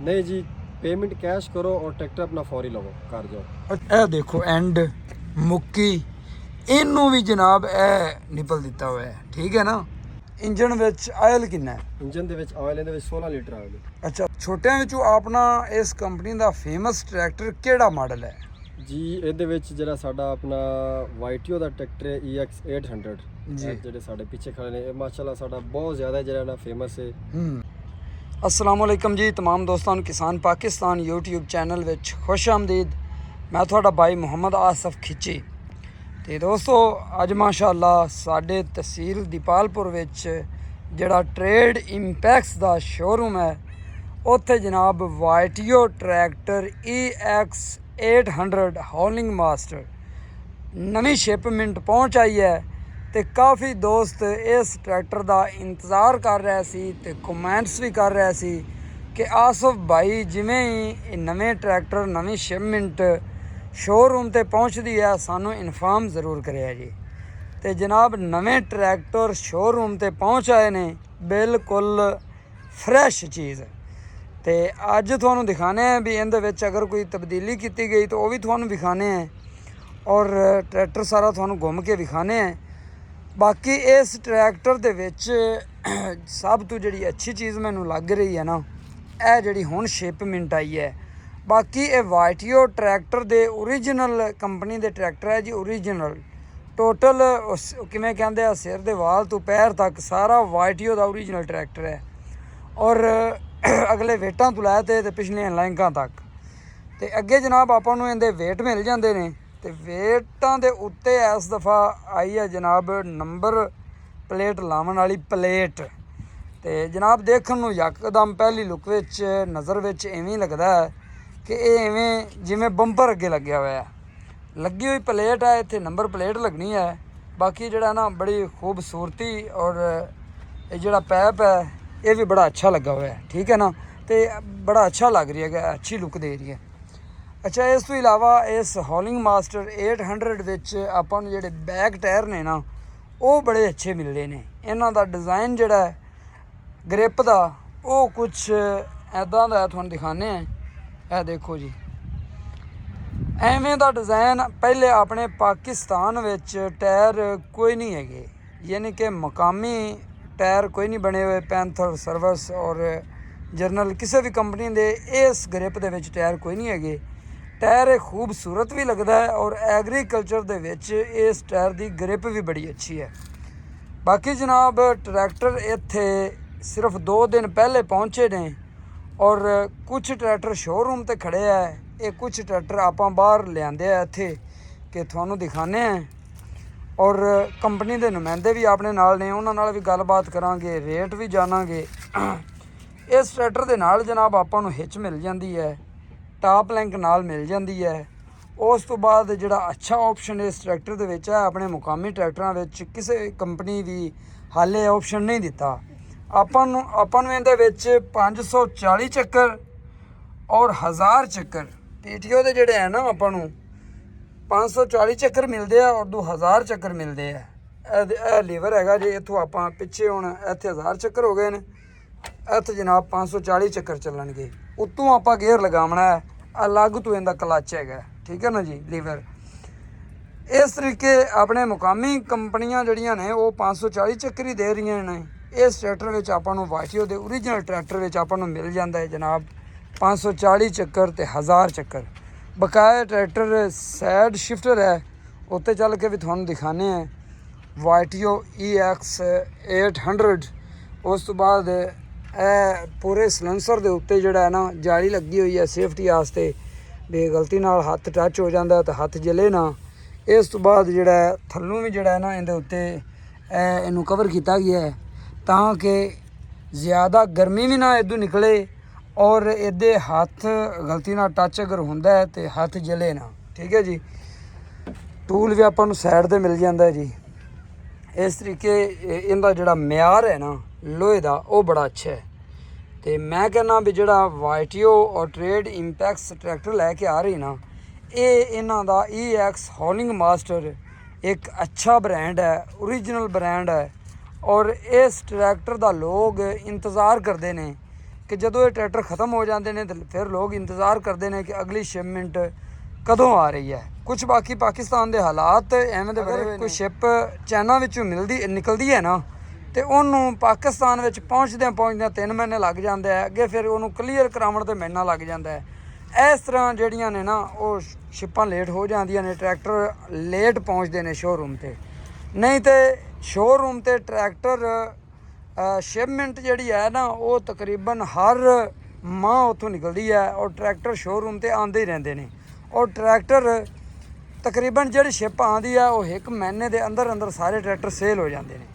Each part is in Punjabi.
नहीं जी, पेमेंट कैश करो और ट्रैक्टर अपना फौरी लो कर जाओ। ਇਹ ਦੇਖੋ ਐਂਡ ਮੁੱਕੀ ਇਹਨੂੰ ਵੀ ਜਨਾਬ ਇਹ ਨਿਪਲ ਦਿੱਤਾ ਹੋਇਆ ਹੈ, ਠੀਕ ਹੈ ਨਾ। ਇੰਜਨ ਵਿੱਚ ਆਇਲ ਕਿੰਨਾ ਹੈ? ਇੰਜਨ ਦੇ ਵਿੱਚ ਆਇਲ ਇਹਦੇ ਵਿੱਚ 16 ਲੀਟਰ ਆਇਲ ਹੈ। ਅੱਛਾ, ਛੋਟਿਆਂ ਵਿੱਚੋਂ ਆਪਣਾ ਇਸ ਕੰਪਨੀ ਦਾ ਫੇਮਸ ਟਰੈਕਟਰ ਕਿਹੜਾ ਮਾਡਲ ਹੈ? ਜੀ ਇਹਦੇ ਵਿੱਚ ਜਿਹੜਾ ਸਾਡਾ ਆਪਣਾ ਵਾਈਟੀਓ ਦਾ ਟਰੈਕਟਰ ਹੈ EX 800 ਜੀ। ਜਿਹੜੇ ਸਾਡੇ ਪਿੱਛੇ ਖੜੇ ਨੇ ਇਹ ਮਾਸ਼ਾਅੱਲਾ ਸਾਡਾ ਬਹੁਤ ਜ਼ਿਆਦਾ ਜਿਹੜਾ ਨਾ ਫੇਮਸ ਹੈ। अस्सलाम वालेकुम जी तमाम दोस्तों ਨੂੰ किसान पाकिस्तान YouTube चैनल ਵਿੱਚ खुश आमदीद। मैं ਤੁਹਾਡਾ भाई मुहम्मद आसफ खिची। ਤੇ ਦੋਸਤੋ ਅੱਜ ਮਾਸ਼ਾਅੱਲਾ ਸਾਡੇ ਤਹਿਸੀਲ ਦੀਪਾਲਪੁਰ ਵਿੱਚ ਜਿਹੜਾ ਟ੍ਰੇਡ ਇੰਪੈਕਸ ਦਾ ਸ਼ੋਰੂਮ ਹੈ ਉੱਥੇ ਜਨਾਬ ਵਾਈਟੀਓ ਟਰੈਕਟਰ EX 800 ਹੌਲਿੰਗ ਮਾਸਟਰ ਨਵੀਂ ਸ਼ਿਪਮੈਂਟ ਪਹੁੰਚ ਆਈ ਹੈ। ਤੇ ਕਾਫੀ ਦੋਸਤ ਇਸ ਟਰੈਕਟਰ ਦਾ ਇੰਤਜ਼ਾਰ ਕਰ ਰਹੇ ਸੀ ਤੇ ਕਮੈਂਟਸ ਵੀ ਕਰ ਰਹੇ ਸੀ ਕਿ ਆਸਫ ਭਾਈ ਜਿਵੇਂ ਹੀ ਇਹ ਨਵੇਂ ਟਰੈਕਟਰ ਨਵੀਂ ਸ਼ਿਪਮੈਂਟ ਸ਼ੋਰੂਮ ਤੇ ਪਹੁੰਚਦੀ ਹੈ ਸਾਨੂੰ ਇਨਫਾਰਮ ਜ਼ਰੂਰ ਕਰਿਆ ਜੀ। ਤੇ ਜਨਾਬ ਨਵੇਂ ਟਰੈਕਟਰ ਸ਼ੋਰੂਮ ਤੇ ਪਹੁੰਚ ਆਏ ਨੇ, ਬਿਲਕੁਲ ਫਰੈਸ਼ ਚੀਜ਼। ਤੇ ਅੱਜ ਤੁਹਾਨੂੰ ਦਿਖਾਣੇ ਆ ਵੀ ਇਹਦੇ ਵਿੱਚ ਅਗਰ ਕੋਈ ਤਬਦੀਲੀ ਕੀਤੀ ਗਈ ਤਾਂ ਉਹ ਵੀ ਤੁਹਾਨੂੰ ਦਿਖਾਣੇ ਆ ਔਰ ਟਰੈਕਟਰ ਸਾਰਾ ਤੁਹਾਨੂੰ ਘੁੰਮ ਕੇ ਦਿਖਾਣੇ ਆ। ਬਾਕੀ ਇਸ ਟਰੈਕਟਰ ਦੇ ਵਿੱਚ ਸਭ ਤੋਂ ਜਿਹੜੀ ਅੱਛੀ ਚੀਜ਼ ਮੈਨੂੰ ਲੱਗ ਰਹੀ ਹੈ ਨਾ ਇਹ ਜਿਹੜੀ ਹੁਣ ਸ਼ਿਪਮੈਂਟ ਆਈ ਹੈ। ਬਾਕੀ ਇਹ ਵਾਈਟੀਓ ਟਰੈਕਟਰ ਦੇ ਓਰੀਜਨਲ ਕੰਪਨੀ ਦੇ ਟਰੈਕਟਰ ਹੈ ਜੀ, ਓਰੀਜਨਲ ਟੋਟਲ ਕਿਵੇਂ ਕਹਿੰਦੇ ਆ ਸਿਰ ਦੇ ਵਾਲ ਤੋਂ ਪੈਰ ਤੱਕ ਸਾਰਾ ਵਾਈਟੀਓ ਦਾ ਓਰੀਜਨਲ ਟਰੈਕਟਰ ਹੈ ਔਰ ਅਗਲੇ ਵੇਟਾਂ ਤੋਂ ਲੈ ਤੇ ਪਿਛਲੀਆਂ ਲਾਈਨਾਂ ਤੱਕ। ਤੇ ਅੱਗੇ ਜਨਾਬ ਆਪਾਂ ਨੂੰ ਇਹਦੇ ਵੇਟ ਮਿਲ ਜਾਂਦੇ ਨੇ ਤੇ ਵੇਟਾਂ ਦੇ ਉੱਤੇ ਇਸ ਦਫਾ ਆਈ ਹੈ ਜਨਾਬ ਨੰਬਰ ਪਲੇਟ ਲਾਉਣ ਵਾਲੀ ਪਲੇਟ। ਤੇ ਜਨਾਬ ਦੇਖਣ ਨੂੰ ਯਕਦਮ ਪਹਿਲੀ ਲੁੱਕ ਵਿੱਚ ਨਜ਼ਰ ਵਿੱਚ ਇਵੇਂ ਲੱਗਦਾ ਹੈ ਕਿ ਇਹ ਇਵੇਂ ਜਿਵੇਂ ਬੰਪਰ ਅੱਗੇ ਲੱਗਿਆ ਹੋਇਆ ਲੱਗੀ ਹੋਈ ਪਲੇਟ ਹੈ। ਇੱਥੇ ਨੰਬਰ ਪਲੇਟ ਲੱਗਣੀ ਹੈ। ਬਾਕੀ ਜਿਹੜਾ ਨਾ ਬੜੀ ਖੂਬਸੂਰਤੀ ਔਰ ਇਹ ਜਿਹੜਾ ਪੈਪ ਹੈ ਇਹ ਵੀ ਬੜਾ ਅੱਛਾ ਲੱਗਾ ਹੋਇਆ ਹੈ, ਠੀਕ ਹੈ ਨਾ। ਤੇ ਬੜਾ ਅੱਛਾ ਲੱਗ ਰਹੀ ਹੈ, ਅੱਛੀ ਲੁੱਕ ਦੇ ਰਹੀ ਹੈ। ਅੱਛਾ, ਇਸ ਤੋਂ ਇਲਾਵਾ ਇਸ ਹੌਲਿੰਗ ਮਾਸਟਰ 800 ਵਿੱਚ ਆਪਾਂ ਨੂੰ ਜਿਹੜੇ ਬੈਕ ਟਾਇਰ ਨੇ ਨਾ ਉਹ ਬੜੇ ਅੱਛੇ ਮਿਲਦੇ ਨੇ। ਇਹਨਾਂ ਦਾ ਡਿਜ਼ਾਈਨ ਜਿਹੜਾ ਹੈ ਗ੍ਰਿਪ ਦਾ ਉਹ ਕੁਛ ਐਦਾਂ ਦਾ ਤੁਹਾਨੂੰ ਦਿਖਾਉਂਦੇ ਆ। ਇਹ ਦੇਖੋ ਜੀ, ਐਵੇਂ ਦਾ ਡਿਜ਼ਾਈਨ ਪਹਿਲੇ ਆਪਣੇ ਪਾਕਿਸਤਾਨ ਵਿੱਚ ਟਾਇਰ ਕੋਈ ਨਹੀਂ ਹੈਗੇ, ਯਾਨੀ ਕਿ ਮਕਾਮੀ ਟਾਇਰ ਕੋਈ ਨਹੀਂ ਬਣੇ ਹੋਏ। ਪੈਂਥਰ ਸਰਵਿਸ ਔਰ ਜਰਨਲ ਕਿਸੇ ਵੀ ਕੰਪਨੀ ਦੇ ਇਸ ਗ੍ਰਿਪ ਦੇ ਵਿੱਚ ਟਾਇਰ ਕੋਈ ਨਹੀਂ ਹੈਗੇ। ਟਾਇਰ ਇਹ ਖੂਬਸੂਰਤ ਵੀ ਲੱਗਦਾ ਹੈ ਔਰ ਐਗਰੀਕਲਚਰ ਦੇ ਵਿੱਚ ਇਸ ਟਾਇਰ ਦੀ ਗ੍ਰਿਪ ਵੀ ਬੜੀ ਅੱਛੀ ਹੈ। ਬਾਕੀ ਜਨਾਬ ਟਰੈਕਟਰ ਇੱਥੇ ਸਿਰਫ 2 ਦਿਨ ਪਹਿਲੇ ਪਹੁੰਚੇ ਨੇ ਔਰ ਕੁਝ ਟਰੈਕਟਰ ਸ਼ੋਰੂਮ ਤੇ ਖੜੇ ਹੈ। ਇਹ ਕੁਝ ਟਰੈਕਟਰ ਆਪਾਂ ਬਾਹਰ ਲਿਆਂਦੇ ਆ ਇੱਥੇ ਕਿ ਤੁਹਾਨੂੰ ਦਿਖਾਣੇ ਆ ਔਰ ਕੰਪਨੀ ਦੇ ਨੁਮਾਇੰਦੇ ਵੀ ਆਪਣੇ ਨਾਲ ਨੇ, ਉਹਨਾਂ ਨਾਲ ਵੀ ਗੱਲਬਾਤ ਕਰਾਂਗੇ, ਰੇਟ ਵੀ ਜਾਣਾਂਗੇ। ਇਸ ਟਰੈਕਟਰ ਦੇ ਨਾਲ ਜਨਾਬ ਆਪਾਂ ਨੂੰ ਹਿੱਚ ਮਿਲ ਜਾਂਦੀ ਹੈ, ਟਾਪ ਲਿੰਕ ਨਾਲ ਮਿਲ ਜਾਂਦੀ ਹੈ। ਉਸ ਤੋਂ ਬਾਅਦ ਜਿਹੜਾ ਅੱਛਾ ਆਪਸ਼ਨ ਇਸ ਟਰੈਕਟਰ ਦੇ ਵਿੱਚ ਹੈ ਆਪਣੇ ਮੁਕਾਮੀ ਟਰੈਕਟਰਾਂ ਵਿੱਚ ਕਿਸੇ ਕੰਪਨੀ ਵੀ ਹਾਲੇ ਆਪਸ਼ਨ ਨਹੀਂ ਦਿੱਤਾ ਆਪਾਂ ਨੂੰ ਇਹਦੇ ਵਿੱਚ 540 ਚੱਕਰ ਔਰ 1000 ਚੱਕਰ PTO ਦੇ ਜਿਹੜੇ ਹੈ ਨਾ ਆਪਾਂ ਨੂੰ 540 ਚੱਕਰ ਮਿਲਦੇ ਆ ਔਰ 2000 ਚੱਕਰ ਮਿਲਦੇ ਆ। ਇਹ ਲੀਵਰ ਹੈਗਾ ਜੀ, ਇੱਥੋਂ ਆਪਾਂ ਪਿੱਛੇ ਹੁਣ ਇੱਥੇ 1000 ਚੱਕਰ ਹੋ ਗਏ ਨੇ, ਇੱਥੇ ਜਨਾਬ 540 ਚੱਕਰ ਚੱਲਣਗੇ। ਉੱਤੋਂ ਆਪਾਂ ਗੇਅਰ ਲਗਾਉਣਾ ਹੈ, ਅਲੱਗ ਤੋਂ ਇਹਦਾ ਕਲੱਚ ਹੈਗਾ, ਠੀਕ ਹੈ ਨਾ ਜੀ, ਲੀਵਰ। ਇਸ ਤਰੀਕੇ ਆਪਣੇ ਮੁਕਾਮੀ ਕੰਪਨੀਆਂ ਜਿਹੜੀਆਂ ਨੇ ਉਹ 540 ਚੱਕਰ ਹੀ ਦੇ ਰਹੀਆਂ ਨੇ। ਇਸ ਟਰੈਕਟਰ ਵਿੱਚ ਆਪਾਂ ਨੂੰ ਵਾਈਟੀਓ ਦੇ ਓਰੀਜਨਲ ਟਰੈਕਟਰ ਵਿੱਚ ਆਪਾਂ ਨੂੰ ਮਿਲ ਜਾਂਦਾ ਹੈ ਜਨਾਬ 540 ਚੱਕਰ ਤੇ 1000 ਚੱਕਰ। ਬਕਾਇਆ ਟਰੈਕਟਰ ਸਾਈਡ ਸ਼ਿਫਟਰ ਹੈ, ਉੱਤੇ ਚੱਲ ਕੇ ਵੀ ਤੁਹਾਨੂੰ ਦਿਖਾਣੇ ਆ ਵਾਈਟੀਓ EX 800। ਉਸ ਤੋਂ ਬਾਅਦ ਇਹ ਪੂਰੇ ਸਲੈਂਸਰ ਦੇ ਉੱਤੇ ਜਿਹੜਾ ਹੈ ਨਾ ਜਾਲੀ ਲੱਗੀ ਹੋਈ ਹੈ ਸੇਫਟੀ ਵਾਸਤੇ ਵੀ ਗਲਤੀ ਨਾਲ ਹੱਥ ਟੱਚ ਹੋ ਜਾਂਦਾ ਤਾਂ ਹੱਥ ਜਲੇ ਨਾ। ਇਸ ਤੋਂ ਬਾਅਦ ਜਿਹੜਾ ਥੱਲੋਂ ਵੀ ਜਿਹੜਾ ਹੈ ਨਾ ਇਹਦੇ ਉੱਤੇ ਇਹਨੂੰ ਕਵਰ ਕੀਤਾ ਗਿਆ ਹੈ ਤਾਂ ਕਿ ਜ਼ਿਆਦਾ ਗਰਮੀ ਵੀ ਨਾ ਇੱਧਰੋਂ ਨਿਕਲੇ ਔਰ ਇਹਦੇ ਹੱਥ ਗਲਤੀ ਨਾਲ ਟੱਚ ਅਗਰ ਹੁੰਦਾ ਹੈ ਤੇ ਹੱਥ ਜਲੇ ਨਾ, ਠੀਕ ਹੈ ਜੀ। ਟੂਲ ਵੀ ਆਪਾਂ ਨੂੰ ਸਾਈਡ ਤੇ ਮਿਲ ਜਾਂਦਾ ਜੀ। ਇਸ ਤਰੀਕੇ ਇਹਦਾ ਜਿਹੜਾ ਮਿਆਰ ਹੈ ਨਾ ਲੋਹੇ ਦਾ ਉਹ ਬੜਾ ਅੱਛਾ ਹੈ। ਤੇ ਮੈਂ ਕਹਿੰਦਾ ਵੀ ਜਿਹੜਾ ਵਾਈਟੀਓ ਔਰ ਟ੍ਰੇਡ ਇੰਪੈਕਸ ਟਰੈਕਟਰ ਲੈ ਕੇ ਆ ਰਹੀ ਨਾ ਇਹ ਇਹਨਾਂ ਦਾ EX ਹੌਲਿੰਗ ਮਾਸਟਰ ਇੱਕ ਅੱਛਾ ਬ੍ਰਾਂਡ ਹੈ, ਓਰੀਜਨਲ ਬ੍ਰਾਂਡ ਹੈ ਔਰ ਇਸ ਟਰੈਕਟਰ ਦਾ ਲੋਕ ਇੰਤਜ਼ਾਰ ਕਰਦੇ ਨੇ ਕਿ ਜਦੋਂ ਇਹ ਟਰੈਕਟਰ ਖਤਮ ਹੋ ਜਾਂਦੇ ਨੇ ਤੇ ਫਿਰ ਲੋਕ ਇੰਤਜ਼ਾਰ ਕਰਦੇ ਨੇ ਕਿ ਅਗਲੀ ਸ਼ਿਪਮੈਂਟ ਕਦੋਂ ਆ ਰਹੀ ਹੈ। ਕੁਝ ਬਾਕੀ ਪਾਕਿਸਤਾਨ ਦੇ ਹਾਲਾਤ ਐਵੇਂ ਦੇ ਬਣੇ ਹੋਏ, ਕੋਈ ਸ਼ਿਪ ਚਾਈਨਾ ਵਿੱਚੋਂ ਨਿਕਲਦੀ ਹੈ ਨਾ ਤੇ ਉਹਨੂੰ ਪਾਕਿਸਤਾਨ ਵਿੱਚ ਪਹੁੰਚਦਿਆਂ 3 ਮਹੀਨੇ ਲੱਗ ਜਾਂਦੇ ਆ, ਅੱਗੇ ਫਿਰ ਉਹਨੂੰ ਕਲੀਅਰ ਕਰਾਉਣ ਤੇ ਮਹੀਨਾ ਲੱਗ ਜਾਂਦਾ ਹੈ। ਇਸ ਤਰ੍ਹਾਂ ਜਿਹੜੀਆਂ ਨੇ ਨਾ ਉਹ ਸ਼ਿਪਾਂ ਲੇਟ ਹੋ ਜਾਂਦੀਆਂ ਨੇ, ਟਰੈਕਟਰ ਲੇਟ ਪਹੁੰਚਦੇ ਨੇ ਸ਼ੋਰੂਮ ਤੇ। ਨਹੀਂ ਤੇ ਸ਼ੋਰੂਮ ਤੇ ਟਰੈਕਟਰ ਸ਼ਿਪਮੈਂਟ ਜਿਹੜੀ ਹੈ ਨਾ ਉਹ ਤਕਰੀਬਨ ਹਰ ਮਾਹ ਉੱਥੋਂ ਨਿਕਲਦੀ ਹੈ ਔਰ ਟਰੈਕਟਰ ਸ਼ੋਰੂਮ ਤੇ ਆਉਂਦੇ ਹੀ ਰਹਿੰਦੇ ਨੇ। ਔਰ ਟਰੈਕਟਰ ਤਕਰੀਬਨ ਜਿਹੜੀ ਸ਼ਿਪ ਆਉਂਦੀ ਆ ਉਹ 1 ਮਹੀਨੇ ਦੇ ਅੰਦਰ ਸਾਰੇ ਟਰੈਕਟਰ ਸੇਲ ਹੋ ਜਾਂਦੇ ਨੇ।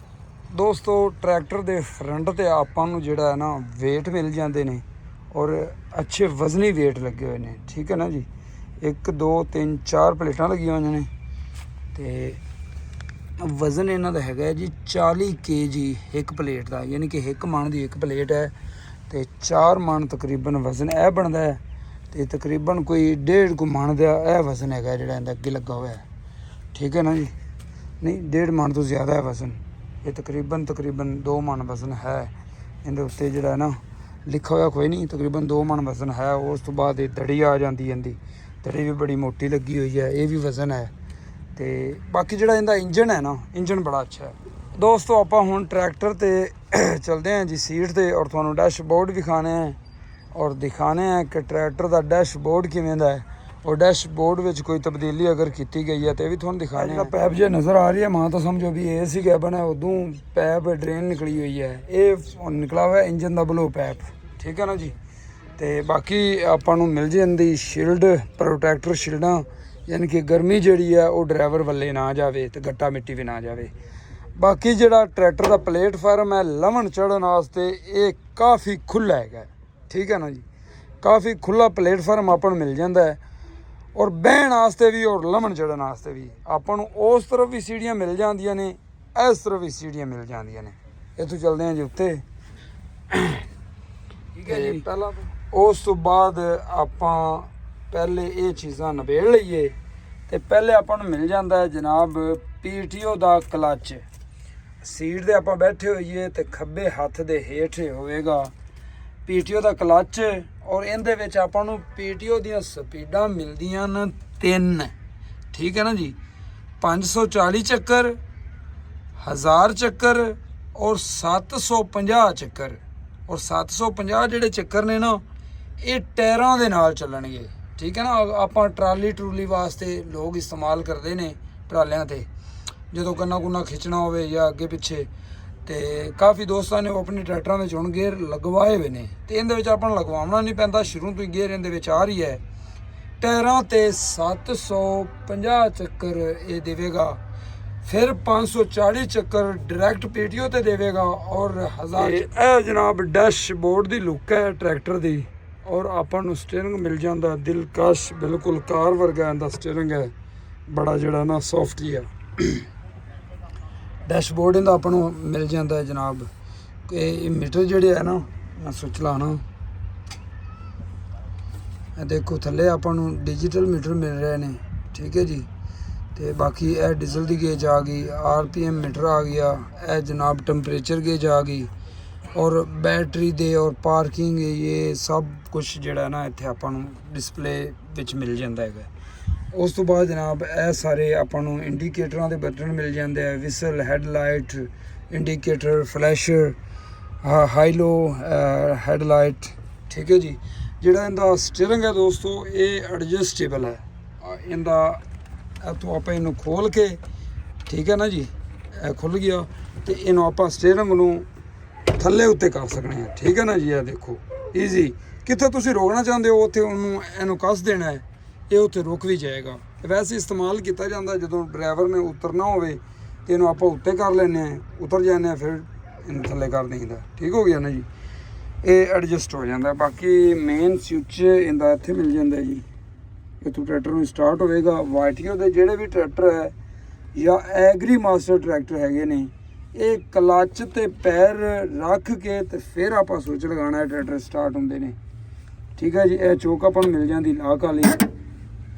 ਦੋਸਤੋ ਟਰੈਕਟਰ ਦੇ ਫਰੰਟ ਤੇ ਆਪਾਂ ਨੂੰ ਜਿਹੜਾ ਹੈ ਨਾ ਵੇਟ ਮਿਲ ਜਾਂਦੇ ਨੇ ਔਰ ਅੱਛੇ ਵਜ਼ਨੀ ਵੇਟ ਲੱਗੇ ਹੋਏ ਨੇ, ਠੀਕ ਹੈ ਨਾ ਜੀ। 1 2 3 4 ਪਲੇਟਾਂ ਲੱਗੀਆਂ ਹੋਈਆਂ ਨੇ ਤੇ ਵਜ਼ਨ ਇਹਨਾਂ ਦਾ ਹੈਗਾ ਜੀ 40 kg ਇੱਕ ਪਲੇਟ ਦਾ, ਯਾਨੀ ਕਿ 1 ਮਣ ਦੀ ਇੱਕ ਪਲੇਟ ਹੈ ਤੇ 4 ਮਣ ਤਕਰੀਬਨ ਵਜ਼ਨ ਇਹ ਬਣਦਾ ਹੈ ਤੇ ਤਕਰੀਬਨ ਕੋਈ 1.5 ਕੁ ਮਣ ਦਾ ਇਹ ਵਜ਼ਨ ਹੈਗਾ ਜਿਹੜਾ ਇਹਦਾ ਅੱਗੇ ਲੱਗਾ ਹੋਇਆ ਹੈ, ਠੀਕ ਹੈ ਨਾ ਜੀ। ਨਹੀਂ 1.5 ਮਣ ਤੋਂ ਜ਼ਿਆਦਾ ਹੈ ਵਜ਼ਨ, ਇਹ ਤਕਰੀਬਨ 2 ਮਣ ਵਜ਼ਨ ਹੈ। ਇਹਦੇ ਉੱਤੇ ਜਿਹੜਾ ਨਾ ਲਿਖਿਆ ਹੋਇਆ ਕੋਈ ਨਹੀਂ, ਤਕਰੀਬਨ 2 ਮਣ ਵਜ਼ਨ ਹੈ। ਉਸ ਤੋਂ ਬਾਅਦ ਇਹ ਦੜੀ ਆ ਜਾਂਦੀ, ਇਹਦੀ ਦੜੀ ਵੀ ਬੜੀ ਮੋਟੀ ਲੱਗੀ ਹੋਈ ਹੈ, ਇਹ ਵੀ ਵਜ਼ਨ ਹੈ। ਤੇ ਬਾਕੀ ਜਿਹੜਾ ਇਹਦਾ ਇੰਜਨ ਹੈ ਨਾ, ਇੰਜਨ ਬੜਾ ਅੱਛਾ ਹੈ। ਦੋਸਤੋ ਆਪਾਂ ਹੁਣ ਟਰੈਕਟਰ ਤੇ ਚਲਦੇ ਹਾਂ ਜੀ ਸੀਟ ਤੇ ਔਰ ਤੁਹਾਨੂੰ ਡੈਸ਼ਬੋਰਡ ਵਿਖਾਣੇ ਹੈ ਔਰ ਦਿਖਾਣੇ ਹੈ ਕਿ ਟਰੈਕਟਰ ਦਾ ਡੈਸ਼ਬੋਰਡ ਕਿਵੇਂ ਦਾ ਹੈ ਔਰ ਡੈਸ਼ਬੋਰਡ ਵਿੱਚ ਕੋਈ ਤਬਦੀਲੀ ਅਗਰ ਕੀਤੀ ਗਈ ਹੈ ਤੇ ਇਹ ਵੀ ਤੁਹਾਨੂੰ ਦਿਖਾਣੇ ਹੈ। ਪੈਪ ਜੇ ਨਜ਼ਰ ਆ ਰਹੀ ਹੈ ਮਾਂ ਤਾਂ ਸਮਝੋ ਵੀ ਇਹ ਸੀ ਕੈਬਨ ਹੈ, ਉਦੋਂ ਪੈਪ ਡਰੇਨ ਨਿਕਲੀ ਹੋਈ ਹੈ, ਇਹ ਨਿਕਲਾ ਹੋਇਆ ਇੰਜਨ ਦਾ ਬਲੋ ਪੈਪ, ਠੀਕ ਹੈ ਨਾ ਜੀ। ਤੇ ਬਾਕੀ ਆਪਾਂ ਨੂੰ ਮਿਲ ਜਾਂਦੀ ਸ਼ੀਲਡ ਪ੍ਰੋਟੈਕਟਰ ਸ਼ੀਲਡਾਂ, ਯਾਨੀ ਕਿ ਗਰਮੀ ਜਿਹੜੀ ਹੈ ਉਹ ਡਰਾਈਵਰ ਵੱਲੇ ਨਾ ਜਾਵੇ ਤੇ ਗੱਟਾ ਮਿੱਟੀ ਵੀ ਨਾ ਜਾਵੇ। ਬਾਕੀ ਜਿਹੜਾ ਟਰੈਕਟਰ ਦਾ ਪਲੇਟਫਾਰਮ ਹੈ ਲਵਣ ਚੜ੍ਹਨ ਵਾਸਤੇ ਇਹ ਕਾਫੀ ਖੁੱਲ੍ਹਾ ਹੈਗਾ, ਠੀਕ ਹੈ ਨਾ ਜੀ। ਕਾਫੀ ਖੁੱਲ੍ਹਾ ਪਲੇਟਫਾਰਮ ਆਪਾਂ ਨੂੰ ਮਿਲ ਜਾਂਦਾ ਹੈ ਔਰ ਬਹਿਣ ਵਾਸਤੇ ਵੀ ਔਰ ਲਵਣ ਚੜ੍ਹਨ ਵਾਸਤੇ ਵੀ ਆਪਾਂ ਨੂੰ ਉਸ ਤਰਫ ਵੀ ਸੀੜੀਆਂ ਮਿਲ ਜਾਂਦੀਆਂ ਨੇ, ਇਸ ਤਰਫ ਵੀ ਸੀੜੀਆਂ ਮਿਲ ਜਾਂਦੀਆਂ ਨੇ। ਇੱਥੋਂ ਚੱਲਦੇ ਹਾਂ ਜੀ ਉੱਤੇ, ਠੀਕ ਹੈ ਜੀ। ਪਹਿਲਾਂ ਉਸ ਤੋਂ ਬਾਅਦ ਆਪਾਂ ਪਹਿਲੇ ਇਹ ਚੀਜ਼ਾਂ ਨਿਬੇੜ ਲਈਏ ਤੇ ਪਹਿਲੇ ਆਪਾਂ ਨੂੰ ਮਿਲ ਜਾਂਦਾ ਹੈ ਜਨਾਬ PTO ਦਾ ਕਲੱਚ। ਸੀਟ ਦੇ ਆਪਾਂ ਬੈਠੇ ਹੋਈਏ ਤੇ ਖੱਬੇ ਹੱਥ ਦੇ ਹੇਠ ਹੋਵੇਗਾ PTO ਦਾ ਕਲੱਚ ਔਰ ਇਹਦੇ ਵਿੱਚ ਆਪਾਂ ਨੂੰ PTO ਦੀਆਂ ਸਪੀਡਾਂ ਮਿਲਦੀਆਂ ਨੇ 3, ਠੀਕ ਹੈ ਨਾ ਜੀ। 540 ਚੱਕਰ, 1000 ਚੱਕਰ ਔਰ 750 ਚੱਕਰ। ਔਰ 750 ਜਿਹੜੇ ਚੱਕਰ ਨੇ ਨਾ ਇਹ ਟਾਇਰਾਂ ਦੇ ਨਾਲ ਚੱਲਣਗੇ, ਠੀਕ ਹੈ ਨਾ। ਆਪਾਂ ਟਰਾਲੀ ਵਾਸਤੇ ਲੋਕ ਇਸਤੇਮਾਲ ਕਰਦੇ ਨੇ ਟਰਾਲਿਆਂ ਤੇ, ਜਦੋਂ ਗੰਨਾ ਖਿੱਚਣਾ ਹੋਵੇ ਜਾਂ ਅੱਗੇ ਪਿੱਛੇ। ਤੇ ਕਾਫੀ ਦੋਸਤਾਂ ਨੇ ਉਹ ਆਪਣੇ ਟਰੈਕਟਰਾਂ ਵਿੱਚ ਹੁਣ ਗੇਅਰ ਲਗਵਾਏ ਹੋਏ ਨੇ ਤੇ ਇਹਦੇ ਵਿੱਚ ਆਪਾਂ ਨੂੰ ਲਗਵਾਉਣਾ ਨਹੀਂ ਪੈਂਦਾ, ਸ਼ੁਰੂ ਤੋਂ ਹੀ ਗੇਅਰ ਇਹਦੇ ਵਿੱਚ ਆ ਰਹੀ ਹੈ। ਟਾਇਰਾਂ ਤੇ 750 ਚੱਕਰ ਇਹ ਦੇਵੇਗਾ, ਫਿਰ 540 ਚੱਕਰ ਡਾਇਰੈਕਟ PTO ਤੇ ਦੇਵੇਗਾ ਔਰ 1000। ਇਹ ਜਨਾਬ ਡੈਸ਼ਬੋਰਡ ਦੀ ਲੁੱਕ ਹੈ ਟਰੈਕਟਰ ਦੀ ਔਰ ਆਪਾਂ ਨੂੰ ਸਟੀਅਰਿੰਗ ਮਿਲ ਜਾਂਦਾ ਦਿਲਕਸ਼, ਬਿਲਕੁਲ ਕਾਰ ਵਰਗਾ ਇਹਦਾ ਸਟੀਅਰਿੰਗ ਹੈ, ਬੜਾ ਜਿਹੜਾ ਨਾ ਸੌਫਟ ਹੀ ਹੈ। ਡੈਸ਼ਬੋਰਡ ਇਹਦਾ ਆਪਾਂ ਨੂੰ ਮਿਲ ਜਾਂਦਾ ਹੈ ਜਨਾਬ ਕਿ ਇਹ ਮੀਟਰ ਜਿਹੜੇ ਹੈ ਨਾ, ਮੈਂ ਸੁੱਚ ਲਾਣਾ, ਇਹ ਦੇਖੋ ਥੱਲੇ ਆਪਾਂ ਨੂੰ ਡਿਜੀਟਲ ਮੀਟਰ ਮਿਲ ਰਹੇ ਨੇ, ਠੀਕ ਹੈ ਜੀ। ਤੇ ਬਾਕੀ ਇਹ ਡੀਜ਼ਲ ਦੀ ਗੇਜ ਆ ਗਈ, RPM ਮੀਟਰ ਆ ਗਿਆ, ਇਹ ਜਨਾਬ ਟੈਂਪਰੇਚਰ ਗੇਜ ਆ ਗਈ ਔਰ बैटरी दे और पार्किंग ये सब कुछ ਜਿਹੜਾ ਨਾ ਇੱਥੇ ਆਪਾਂ ਨੂੰ ਡਿਸਪਲੇ ਵਿੱਚ ਮਿਲ ਜਾਂਦਾ ਹੈਗਾ। ਉਸ ਤੋਂ ਬਾਅਦ ਜਨਾਬ ਇਹ ਸਾਰੇ ਆਪਾਂ ਨੂੰ ਇੰਡੀਕੇਟਰਾਂ ਦੇ ਬਟਨ ਮਿਲ ਜਾਂਦੇ ਆ, ਵਿਸਲ, ਹੈਡਲਾਈਟ, ਇੰਡੀਕੇਟਰ, ਫਲੈਸ਼ਰ, ਹਾਈਲੋ ਹੈਡਲਾਈਟ, ਠੀਕ ਹੈ ਜੀ। ਜਿਹੜਾ ਇਹਦਾ ਸਟੀਅਰਿੰਗ ਹੈ ਦੋਸਤੋ ਇਹ ਐਡਜਸਟੇਬਲ ਹੈ, ਇਹਦਾ ਇੱਥੋਂ ਆਪਾਂ ਇਹਨੂੰ ਖੋਲ ਕੇ, ਠੀਕ ਹੈ ਨਾ ਜੀ, ਇਹ ਖੁੱਲ ਗਿਆ ਤੇ ਇਹਨੂੰ ਆਪਾਂ ਸਟੀਅਰਿੰਗ ਨੂੰ ਥੱਲੇ ਉੱਤੇ ਕਰ ਸਕਦੇ ਹਾਂ, ਠੀਕ ਹੈ ਨਾ ਜੀ। ਇਹ ਦੇਖੋ ਈਜ਼ੀ, ਕਿੱਥੇ ਤੁਸੀਂ ਰੋਕਣਾ ਚਾਹੁੰਦੇ ਹੋ ਉੱਥੇ ਉਹਨੂੰ ਇਹਨੂੰ ਕੱਸ ਦੇਣਾ ਹੈ, ਇਹ ਉੱਥੇ ਰੁਕ ਵੀ ਜਾਏਗਾ। ਵੈਸੇ ਇਸਤੇਮਾਲ ਕੀਤਾ ਜਾਂਦਾ ਜਦੋਂ ਡਰਾਈਵਰ ਨੇ ਉਤਰਨਾ ਹੋਵੇ ਤੇ ਇਹਨੂੰ ਆਪਾਂ ਉੱਤੇ ਕਰ ਲੈਂਦੇ ਹਾਂ, ਉਤਰ ਜਾਂਦੇ ਹਾਂ, ਫਿਰ ਇਹਨੂੰ ਥੱਲੇ ਕਰ ਦਈਦਾ, ਠੀਕ ਹੋ ਗਿਆ ਨਾ ਜੀ। ਇਹ ਐਡਜਸਟ ਹੋ ਜਾਂਦਾ। ਬਾਕੀ ਮੇਨ ਸਵਿੱਚ ਇਹਦਾ ਇੱਥੇ ਮਿਲ ਜਾਂਦਾ ਜੀ, ਇੱਥੋਂ ਟਰੈਕਟਰ ਨੂੰ ਸਟਾਰਟ ਹੋਵੇਗਾ। ਵਾਈਟੀਓ ਦੇ ਜਿਹੜੇ ਵੀ ਟਰੈਕਟਰ ਹੈ ਜਾਂ ਐਗਰੀ ਮਾਸਟਰ ਟਰੈਕਟਰ ਹੈਗੇ ਨੇ, ਇਹ ਕਲੱਚ ਤੇ ਪੈਰ ਰੱਖ ਕੇ ਤੇ ਫਿਰ ਆਪਾਂ ਸਵਿੱਚ ਲਗਾਉਣਾ ਹੈ, ਟਰੈਕਟਰ ਸਟਾਰਟ ਹੁੰਦੇ ਨੇ, ਠੀਕ ਹੈ ਜੀ। ਇਹ ਚੋਕ ਆਪਾਂ ਨੂੰ ਮਿਲ ਜਾਂਦੀ ਲਾਕ ਵਾਲੀ,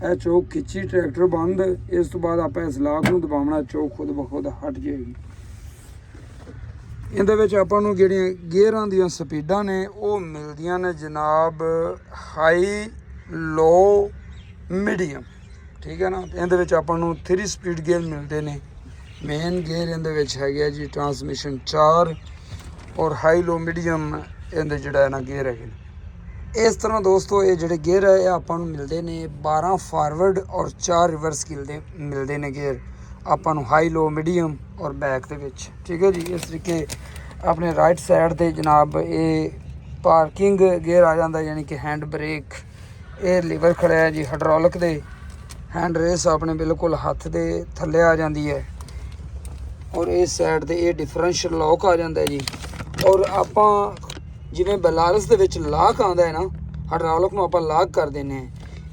ਇਹ ਚੋਕ ਖਿੱਚੀ ਟਰੈਕਟਰ ਬੰਦ। ਇਸ ਤੋਂ ਬਾਅਦ ਆਪਾਂ ਇਸ ਲਾਕ ਨੂੰ ਦਬਾਉਣਾ, ਚੋਕ ਖੁਦ ਬ ਖੁਦ ਹਟ ਜਾਏਗੀ। ਇਹਦੇ ਵਿੱਚ ਆਪਾਂ ਨੂੰ ਜਿਹੜੀਆਂ ਗੇਅਰਾਂ ਦੀਆਂ ਸਪੀਡਾਂ ਨੇ ਉਹ ਮਿਲਦੀਆਂ ਨੇ ਜਨਾਬ ਹਾਈ ਲੋ ਮੀਡੀਅਮ, ਠੀਕ ਹੈ ਨਾ। ਤੇ ਇਹਦੇ ਵਿੱਚ ਆਪਾਂ ਨੂੰ 3 ਸਪੀਡ ਗੇਅਰ ਮਿਲਦੇ ਨੇ। ਮੇਨ ਗੇਅਰ ਇਹਦੇ ਵਿੱਚ ਹੈਗੇ ਆ ਜੀ ਟਰਾਂਸਮਿਸ਼ਨ 4 ਔਰ ਹਾਈ ਲੋ ਮੀਡੀਅਮ ਇਹਦੇ ਜਿਹੜਾ ਹੈ ਨਾ ਗੇਅਰ ਹੈਗੇ ਨੇ। ਇਸ ਤਰ੍ਹਾਂ ਦੋਸਤੋ ਇਹ ਜਿਹੜੇ ਗੇਅਰ ਹੈ ਇਹ ਆਪਾਂ ਨੂੰ ਮਿਲਦੇ ਨੇ 12 ਫਾਰਵਰਡ ਔਰ 4 ਰਿਵਰਸ ਮਿਲਦੇ ਨੇ ਗੇਅਰ ਆਪਾਂ ਨੂੰ ਹਾਈ ਲੋ ਮੀਡੀਅਮ ਔਰ ਬੈਕ ਦੇ ਵਿੱਚ, ਠੀਕ ਹੈ ਜੀ। ਇਸ ਤਰੀਕੇ ਆਪਣੇ ਰਾਈਟ ਸਾਈਡ ਤੇ ਜਨਾਬ ਇਹ ਪਾਰਕਿੰਗ ਗੇਅਰ ਆ ਜਾਂਦਾ, ਯਾਨੀ ਕਿ ਹੈਂਡ ਬ੍ਰੇਕ, ਇਹ ਲੀਵਰ ਖੜਾ ਹੈ ਜੀ ਹਾਈਡ੍ਰੋਲਿਕ ਦੇ। ਹੈਂਡ ਰੇਸ ਆਪਣੇ ਬਿਲਕੁਲ ਹੱਥ ਦੇ ਥੱਲੇ ਆ ਜਾਂਦੀ ਹੈ ਔਰ ਇਸ ਸਾਈਡ ਤੇ ਇਹ ਡਿਫਰੈਂਸ਼ੀਅਲ ਲੌਕ ਆ ਜਾਂਦਾ ਹੈ ਜੀ। ਔਰ ਆਪਾਂ ਜਿਵੇਂ ਬਲਾਰਸ ਦੇ ਵਿੱਚ ਲਾਕ ਆਉਂਦਾ ਹੈ ਨਾ, ਹਾਈਡ੍ਰੋਲਿਕ ਨੂੰ ਆਪਾਂ ਲਾਕ ਕਰ ਦਿੰਦੇ ਹਾਂ,